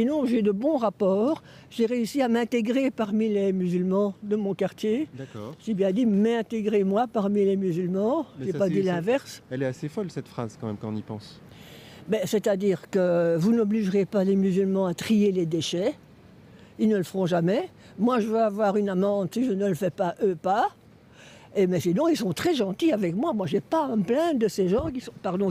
Sinon, j'ai de bons rapports. J'ai réussi à m'intégrer parmi les musulmans de mon quartier. D'accord. J'ai bien dit m'intégrer moi parmi les musulmans. Mais J'ai ça, pas c'est- dit c'est- l'inverse. Elle est assez folle cette phrase quand même quand on y pense. Ben, c'est-à-dire que vous n'obligerez pas les musulmans à trier les déchets. Ils ne le feront jamais. Moi, je veux avoir une amende si je ne le fais pas, eux pas. Mais sinon, ils sont très gentils avec moi. Moi, je n'ai pas à me plaindre de ces gens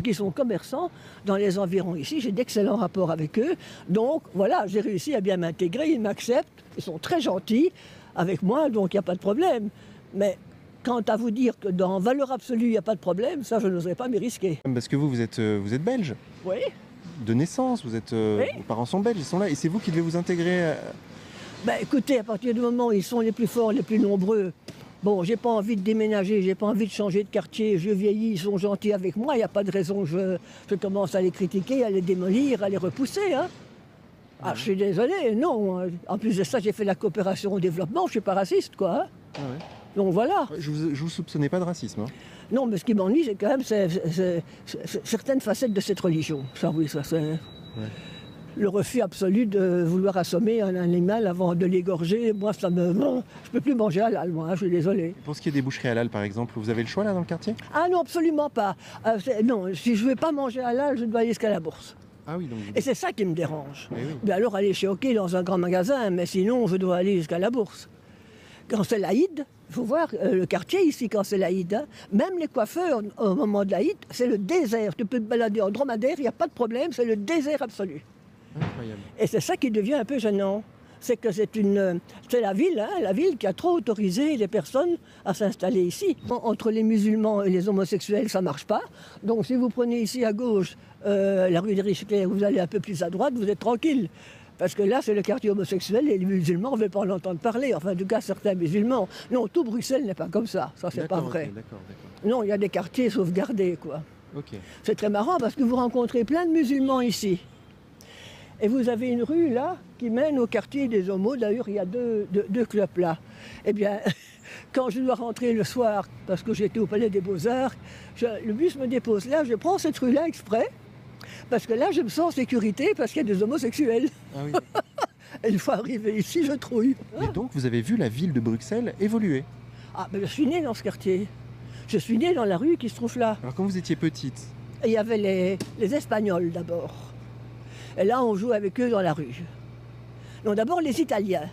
qui sont commerçants dans les environs ici. J'ai d'excellents rapports avec eux. Donc, voilà, j'ai réussi à bien m'intégrer. Ils m'acceptent. Ils sont très gentils avec moi, donc il n'y a pas de problème. Mais quant à vous dire que dans valeur absolue, il n'y a pas de problème, ça, je n'oserais pas m'y risquer. Parce que vous êtes belge Oui. de naissance, vous êtes, Oui. vos parents sont belges, ils sont là, et c'est vous qui devez vous intégrer. Ben, écoutez, à partir du moment où ils sont les plus forts, les plus nombreux, bon, j'ai pas envie de déménager, j'ai pas envie de changer de quartier, je vieillis, ils sont gentils avec moi, il n'y a pas de raison que je commence à les critiquer, à les démolir, à les repousser. Hein. Ah, je suis désolé, non. En plus de ça, j'ai fait la coopération au développement, je suis pas raciste, quoi. Hein. Ah ouais. Donc voilà. Je vous soupçonnais pas de racisme. Hein. Non, mais ce qui m'ennuie, c'est quand même certaines facettes de cette religion. Ça, oui, ça, c'est... Ouais. Le refus absolu de vouloir assommer un animal avant de l'égorger, moi, ça me... Non, je peux plus manger halal, moi, hein, je suis désolé. Pour ce qui est des boucheries halal par exemple, vous avez le choix là dans le quartier? Ah non, absolument pas. Non, si je ne veux pas manger halal, je dois aller jusqu'à la bourse. Ah oui, donc. Et c'est ça qui me dérange. Eh oui. Mais alors aller chez OK dans un grand magasin, mais sinon je dois aller jusqu'à la bourse. Quand c'est l'Aïd, il faut voir le quartier ici quand c'est l'Aïd. Hein. Même les coiffeurs, au moment de l'Aïd, c'est le désert. Tu peux te balader en dromadaire, il n'y a pas de problème, c'est le désert absolu. Incroyable. Et c'est ça qui devient un peu gênant. C'est que c'est la ville, hein, la ville qui a trop autorisé les personnes à s'installer ici. Entre les musulmans et les homosexuels, ça ne marche pas. Donc si vous prenez ici à gauche la rue des Riches-Clairs, vous allez un peu plus à droite, vous êtes tranquille. Parce que là, c'est le quartier homosexuel et les musulmans ne veulent pas en entendre parler. Enfin, en tout cas, certains musulmans. Non, tout Bruxelles n'est pas comme ça. Ça, c'est pas vrai. Ok, d'accord. Non, il y a des quartiers sauvegardés, quoi. Ok. C'est très marrant parce que vous rencontrez plein de musulmans ici. Et vous avez une rue là qui mène au quartier des homos. D'ailleurs, il y a deux clubs là. Eh bien, quand je dois rentrer le soir, parce que j'étais au Palais des Beaux-Arts, le bus me dépose là, je prends cette rue-là exprès, parce que là, je me sens en sécurité parce qu'il y a des homosexuels. Ah oui. Et une fois arrivé ici, je trouille. Et donc vous avez vu la ville de Bruxelles évoluer. Ah, ben je suis née dans ce quartier. Je suis née dans la rue qui se trouve là. Alors quand vous étiez petite, Et il y avait les Espagnols d'abord. Et là, on joue avec eux dans la rue. Donc d'abord les Italiens,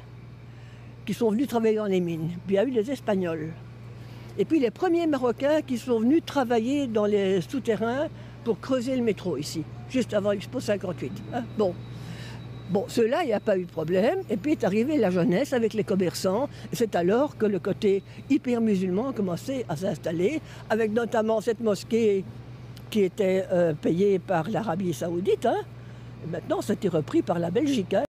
qui sont venus travailler dans les mines. Puis il y a eu les Espagnols. Et puis les premiers Marocains qui sont venus travailler dans les souterrains pour creuser le métro ici, juste avant l'Expo 58. Hein. Bon, ceux-là, il n'y a pas eu de problème. Et puis est arrivée la jeunesse avec les commerçants. Et c'est alors que le côté hyper musulman a commencé à s'installer, avec notamment cette mosquée qui était payée par l'Arabie Saoudite. Hein. Et maintenant, ça a été repris par la Belgique. Hein.